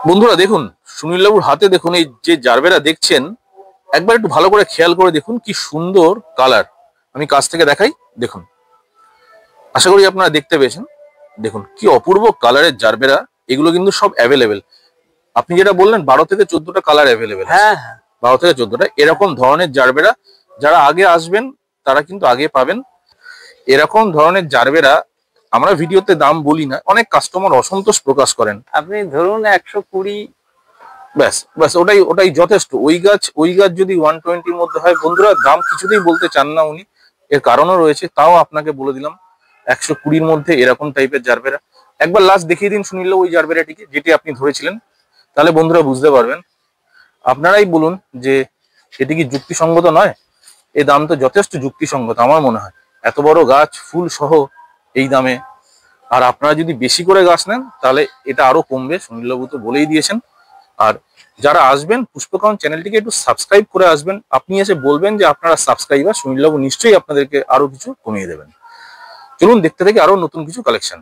বন্ধুরা দেখুন, সুনীলবাবুর হাতে দেখুন এই যে জারবেরা দেখছেন, একবার একটু ভালো করে খেয়াল করে দেখুন কি সুন্দর কালার। আমি কাছ থেকে দেখাই, দেখুন। আশা করি আপনারা দেখতে পেয়েছেন। দেখুন কি অপূর্ব কালারের জারবেরা। এগুলো কিন্তু সব অ্যাভেলেবেল। আপনি যেটা বললেন 12 থেকে 14টা কালার অ্যাভেলেবেল আছে। হ্যাঁ হ্যাঁ 12 থেকে 14টা এরকম ধরনের জারবেরা যারা আগে আসবেন তারা কিন্তু আগে পাবেন। এরকম ধরনের জারবেরা আমরা ভিডিওতে দাম বলি না, অনেক কাস্টমার অসন্তোষ প্রকাশ করেন। আপনি ধরুন 120। ব্যাস ব্যাস, ওটাই ওটাই যথেষ্ট। ওই গাছ যদি 120-র মধ্যে হয়, বন্ধুরা দাম কিছুতেই বলতে চান না উনি। এর কারণও রয়েছে, তাও আপনাকে বলে দিলাম 120-র মধ্যে এরকম টাইপের জারবেরা। একবার লাস্ট দেখিয়ে দিন সুনীল ওই জারবেরাটিকে যেটি আপনি ধরেছিলেন, তাহলে বন্ধুরা বুঝতে পারবেন। আপনারাই বলুন যে এটি কি যুক্তিসঙ্গত নয়? এই দাম তো যথেষ্ট যুক্তিসঙ্গত আমার মনে হয়। এত বড় গাছ ফুল সহ এই দামে। আর আপনারা যদি বেশি করে গাছ নেন তাহলে এটা আরো কমবে, সুনীলবাবু তো বলেই দিয়েছেন। আর যারা আসবেন পুষ্পকাউন্ট চ্যানেলটিকে একটু সাবস্ক্রাইব করে আসবেন। আপনি এসে বলবেন যে আপনারা সাবস্ক্রাইবার, সুনীলবাবু নিশ্চয়ই আপনাদেরকে আরো কিছু কমিয়ে দেবেন। চলুন দেখতে থাকি আরো নতুন কিছু কালেকশন।